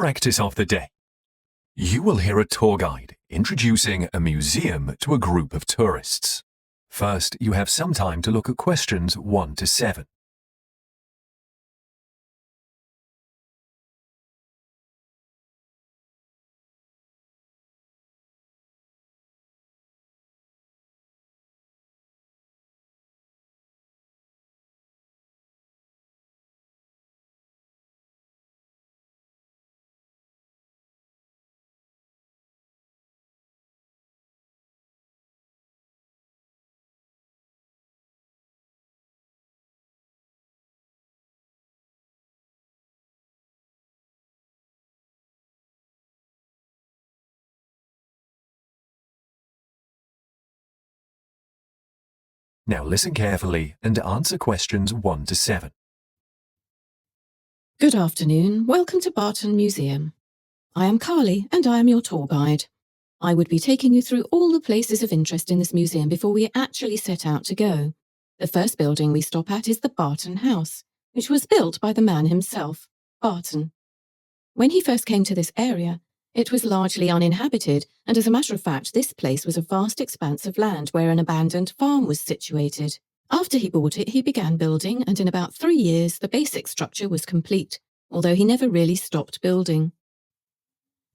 practice of the day. You will hear a tour guide introducing a museum to a group of tourists. First, you have some time to look at questions 1 to 7. Now listen carefully and answer questions 1 to 7. Good afternoon. Welcome to Barton Museum. I am Carly and I am your tour guide. I would be taking you through all the places of interest in this museum before we actually set out to go. The first building we stop at is the Barton House, which was built by the man himself, Barton. When he first came to this area, it was largely uninhabited, and as a matter of fact, this place was a vast expanse of land where an abandoned farm was situated. After he bought it, he began building, and in about 3 years, the basic structure was complete, although he never really stopped building.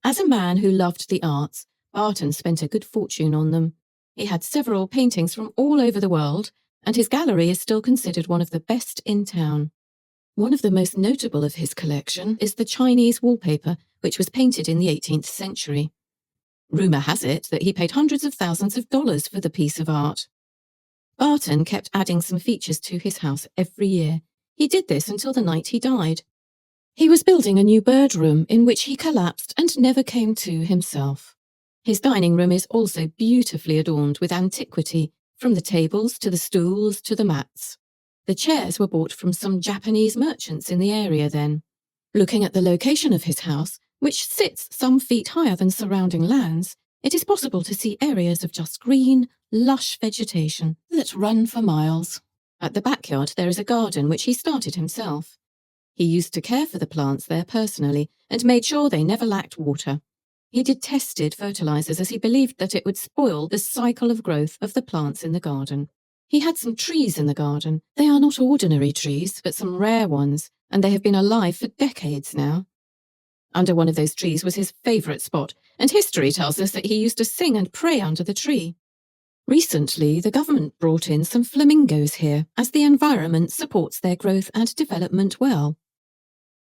As a man who loved the arts, Barton spent a good fortune on them. He had several paintings from all over the world, and his gallery is still considered one of the best in town. One of the most notable of his collection is the Chinese wallpaper, which was painted in the 18th century. Rumour has it that he paid hundreds of thousands of dollars for the piece of art. Barton kept adding some features to his house every year. He did this until the night he died. He was building a new bird room in which he collapsed and never came to himself. His dining room is also beautifully adorned with antiquity, from the tables to the stools to the mats. The chairs were bought from some Japanese merchants in the area then. Looking at the location of his house, which sits some feet higher than surrounding lands, it is possible to see areas of just green, lush vegetation that run for miles. At the backyard there is a garden which he started himself. He used to care for the plants there personally and made sure they never lacked water. He detested fertilizers as he believed that it would spoil the cycle of growth of the plants in the garden. He had some trees in the garden. They are not ordinary trees, but some rare ones, and they have been alive for decades now. Under one of those trees was his favourite spot, and history tells us that he used to sing and pray under the tree. Recently, the government brought in some flamingos here, as the environment supports their growth and development well.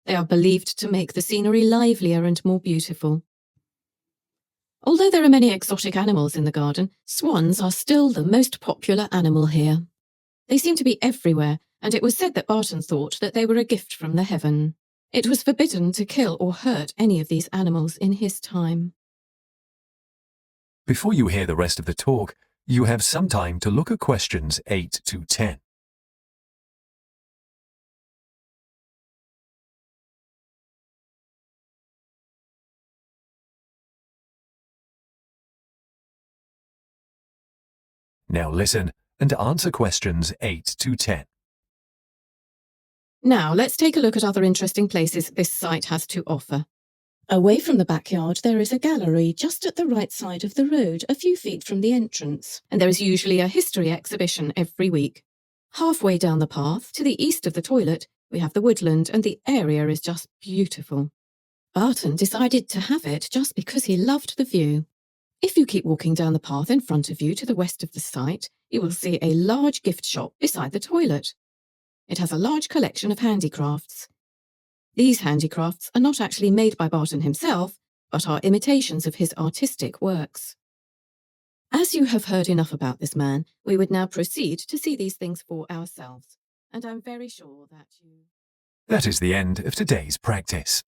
They are believed to make the scenery livelier and more beautiful. Although there are many exotic animals in the garden, swans are still the most popular animal here. They seem to be everywhere, and it was said that Barton thought that they were a gift from the heaven. It was forbidden to kill or hurt any of these animals in his time. Before you hear the rest of the talk, you have some time to look at questions 8 to 10. Now listen and answer questions 8 to 10. Now let's take a look at other interesting places this site has to offer. Away from the backyard there is a gallery just at the right side of the road, a few feet from the entrance, and there is usually a history exhibition every week. Halfway down the path, to the east of the toilet, we have the woodland, and the area is just beautiful. Barton decided to have it just because he loved the view. If you keep walking down the path in front of you to the west of the site, you will see a large gift shop beside the toilet. It has a large collection of handicrafts. These handicrafts are not actually made by Barton himself, but are imitations of his artistic works. As you have heard enough about this man, we would now proceed to see these things for ourselves. And I'm very sure that you... That is the end of today's practice.